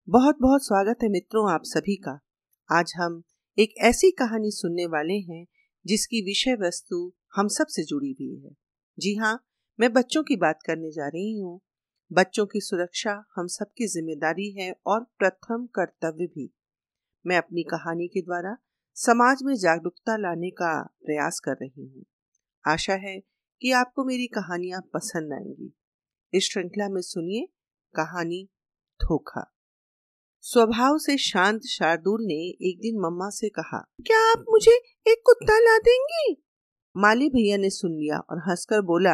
बहुत बहुत स्वागत है मित्रों आप सभी का। आज हम एक ऐसी कहानी सुनने वाले हैं जिसकी विषय वस्तु हम सब से जुड़ी हुई है। जी हाँ, मैं बच्चों की बात करने जा रही हूँ। बच्चों की सुरक्षा हम सबकी जिम्मेदारी है और प्रथम कर्तव्य भी। मैं अपनी कहानी के द्वारा समाज में जागरूकता लाने का प्रयास कर रही हूँ। आशा है कि आपको मेरी कहानियां पसंद आएंगी। इस श्रृंखला में सुनिए कहानी धोखा। स्वभाव से शांत शार्दुल ने एक दिन मम्मा से कहा, क्या आप मुझे एक कुत्ता ला देंगी? माली भैया ने सुन लिया और हंसकर बोला,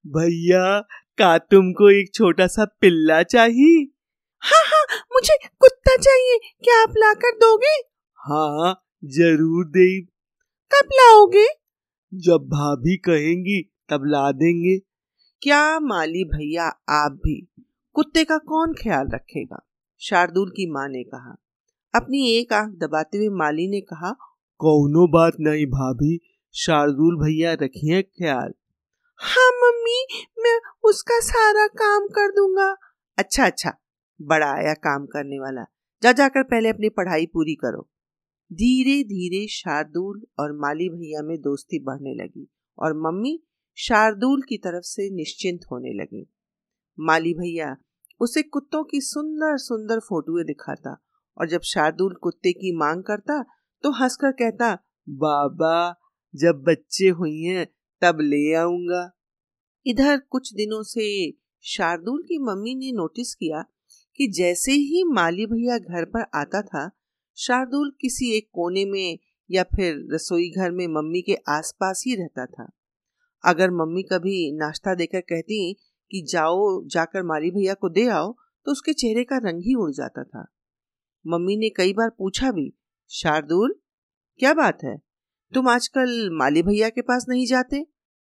भैया का तुमको एक छोटा सा पिल्ला चाहिए? हाँ हाँ, मुझे कुत्ता चाहिए, क्या आप लाकर दोगे? हाँ जरूर दे। कब लाओगे? जब भाभी कहेंगी तब ला देंगे। क्या माली भैया आप भी? कुत्ते का कौन ख्याल रखेगा? शार्दुल की माँ ने कहा। अपनी एक आंख दबाते हुए माली ने कहा, कौनो बात नहीं भाभी, शार्दुल भैया रखिए ख्याल। हाँ मम्मी, मैं उसका सारा काम कर दूंगा। अच्छा अच्छा, बड़ा आया काम करने वाला। जाकर पहले अपनी पढ़ाई पूरी करो। धीरे धीरे शार्दुल और माली भैया में दोस्ती बढ़ने लगी और मम्मी शार्दुल की तरफ से निश्चिंत होने लगी। माली भैया उसे कुत्तों की सुंदर सुंदर फोटोएं दिखाता और जब शार्दुल कुत्ते की मांग करता तो हंसकर कहता, बाबा जब बच्चे हुई हैं तब ले आऊंगा। इधर कुछ दिनों से शार्दुल की मम्मी ने नोटिस किया कि जैसे ही माली भैया घर पर आता था, शार्दुल किसी एक कोने में या फिर रसोई घर में मम्मी के आसपास ही रहता था। अगर मम्मी कभी नाश्ता देकर कहती कि जाओ जाकर माली भैया को दे आओ, तो उसके चेहरे का रंग ही उड़ जाता था। मम्मी ने कई बार पूछा भी, शार्दुल क्या बात है, तुम आजकल माली भैया के पास नहीं जाते?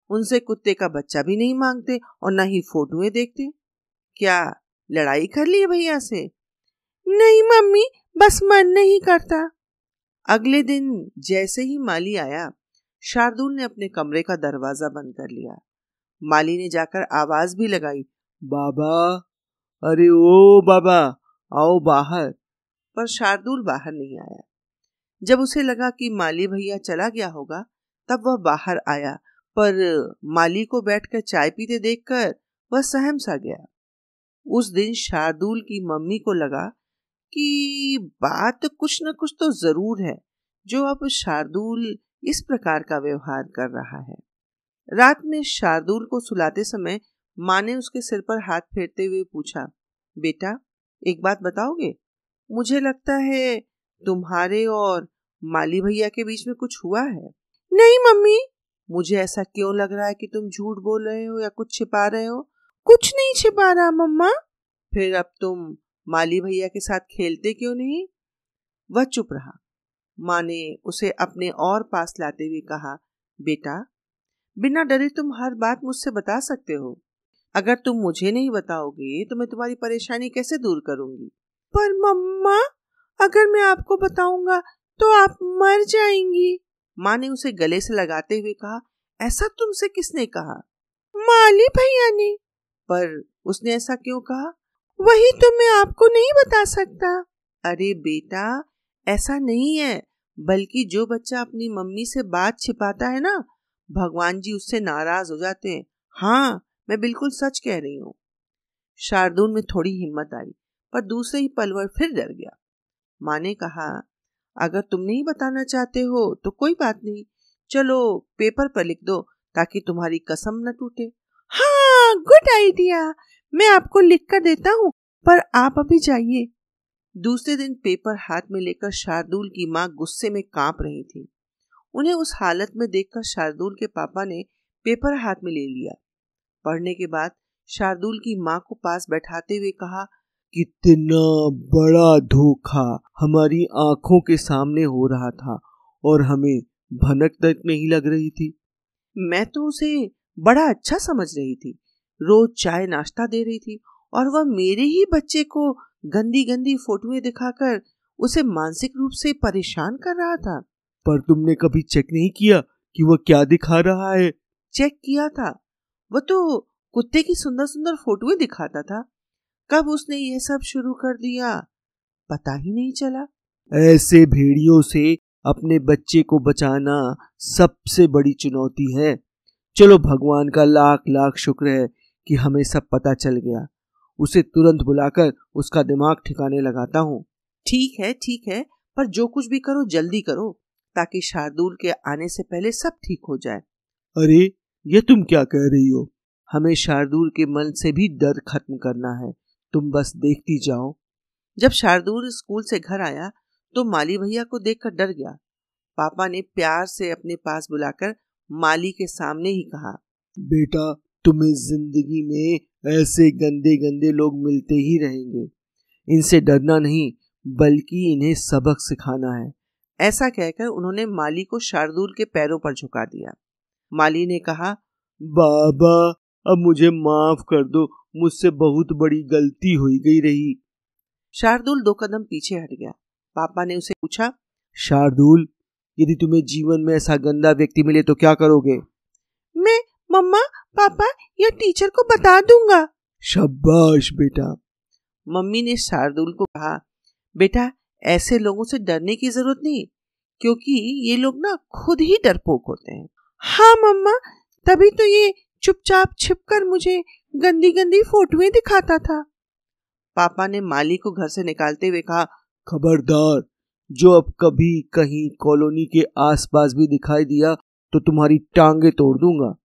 उनसे कुत्ते का बच्चा भी नहीं मांगते और न ही फोटोएं देखते। क्या लड़ाई कर ली है भैया से? नहीं मम्मी, बस मन नहीं करता। अगले दिन जैसे ही माली आया, शार्दुल ने अपने कमरे का दरवाजा बंद कर लिया। माली ने जाकर आवाज भी लगाई, बाबा, अरे ओ बाबा आओ बाहर। पर शार्दुल बाहर नहीं आया। जब उसे लगा कि माली भैया चला गया होगा, तब वह बाहर आया, पर माली को बैठकर चाय पीते देखकर वह सहम सा गया। उस दिन शार्दुल की मम्मी को लगा कि बात कुछ न कुछ तो जरूर है, जो अब शार्दुल इस प्रकार का व्यवहार कर रहा है। रात में शार्दुल को सुलाते समय माँ ने उसके सिर पर हाथ फेरते हुए पूछा, बेटा एक बात बताओगे? मुझे लगता है तुम्हारे और माली भैया के बीच में कुछ हुआ है। नहीं मम्मी। मुझे ऐसा क्यों लग रहा है कि तुम झूठ बोल रहे हो या कुछ छिपा रहे हो? कुछ नहीं छिपा रहा मम्मा। फिर अब तुम माली भैया के साथ खेलते क्यों नहीं? वह चुप रहा। माँ ने उसे अपने और पास लाते हुए कहा, बेटा बिना डरे तुम हर बात मुझसे बता सकते हो। अगर तुम मुझे नहीं बताओगे तो मैं तुम्हारी परेशानी कैसे दूर करूंगी? पर मम्मा, अगर मैं आपको बताऊंगा तो आप मर जाएंगी। माँ ने उसे गले से लगाते हुए कहा, ऐसा तुमसे किसने कहा? माली भैया ने। पर उसने ऐसा क्यों कहा? वही तो मैं आपको नहीं बता सकता। अरे बेटा, ऐसा नहीं है, बल्कि जो बच्चा अपनी मम्मी से बात छिपाता है ना, भगवान जी उससे नाराज हो जाते हैं। हाँ, मैं बिल्कुल सच कह रही हूँ। शार्दुल में थोड़ी हिम्मत आई, पर दूसरे ही पल वह फिर डर गया। माँ ने कहा, अगर तुम नहीं बताना चाहते हो तो कोई बात नहीं, चलो पेपर पर लिख दो ताकि तुम्हारी कसम न टूटे। हाँ, गुड आइडिया, मैं आपको लिख कर देता हूँ, पर आप अभी जाइए। दूसरे दिन पेपर हाथ में लेकर शार्दुल की माँ गुस्से में कांप रही थी। उन्हें उस हालत में देखकर शार्दुल के पापा ने पेपर हाथ में ले लिया। पढ़ने के बाद शार्दुल की माँ को पास बैठाते हुए कहा, कितना बड़ा धोखा हमारी आंखों के सामने हो रहा था और हमें भनक तक नहीं लग रही थी। मैं तो उसे बड़ा अच्छा समझ रही थी, रोज चाय नाश्ता दे रही थी और वह मेरे ही बच्चे को गंदी गंदी फोटोएं दिखाकर उसे मानसिक रूप से परेशान कर रहा था। पर तुमने कभी चेक नहीं किया कि वह क्या दिखा रहा है? चेक किया था, वह तो कुत्ते की सुंदर सुंदर फोटोएं दिखाता था। कब उसने यह सब शुरू कर दिया? पता ही नहीं चला। ऐसे भेड़ियों से अपने बच्चे को बचाना सबसे बड़ी चुनौती है। चलो, भगवान का लाख लाख शुक्र है कि हमें सब पता चल गया। उसे तुरंत बुलाकर उसका दिमाग ठिकाने लगाता हूँ। ठीक है, पर जो कुछ भी करो जल्दी करो, ताकि शार्दुल के आने से पहले सब ठीक हो जाए। अरे, ये तुम क्या कह रही हो? हमें शार्दुल के मन से भी डर खत्म करना है, तुम बस देखती जाओ। जब शार्दुल स्कूल से घर आया तो माली भैया को देखकर डर गया। पापा ने प्यार से अपने पास बुलाकर माली के सामने ही कहा, बेटा, तुम्हें जिंदगी में ऐसे गंदे गंदे लोग मिलते ही रहेंगे। इनसे डरना नहीं, बल्कि इन्हें सबक सिखाना है। ऐसा कहकर उन्होंने माली को शार्दुल के पैरों पर झुका दिया। माली ने कहा, बाबा, अब मुझे माफ कर दो, मुझसे बहुत बड़ी गलती हो गई रही। शार्दुल 2 कदम पीछे हट गया। पापा ने उसे पूछा, शार्दुल, यदि तुम्हें जीवन में ऐसा गंदा व्यक्ति मिले तो क्या करोगे? मैं मम्मा, पापा या टीचर को बता दूंगा। शाबाश बेटा। मम्मी ने शार्दुल को कहा, बेटा, ऐसे लोगों से डरने की जरूरत नहीं, क्योंकि ये लोग ना खुद ही डरपोक होते हैं। हाँ मम्मा, तभी तो ये चुपचाप छिपकर मुझे गंदी गंदी फोटोएं दिखाता था। पापा ने माली को घर से निकालते हुए कहा, खबरदार, जो अब कभी कहीं कॉलोनी के आसपास भी दिखाई दिया तो तुम्हारी टांगे तोड़ दूंगा।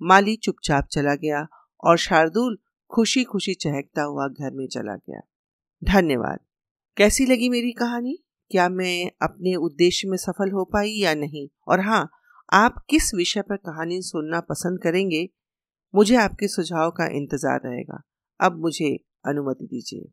माली चुपचाप चला गया और शार्दुल खुशी खुशी चहकता हुआ घर में चला गया। धन्यवाद। कैसी लगी मेरी कहानी? क्या मैं अपने उद्देश्य में सफल हो पाई या नहीं? और हाँ, आप किस विषय पर कहानी सुनना पसंद करेंगे? मुझे आपके सुझाव का इंतजार रहेगा। अब मुझे अनुमति दीजिए।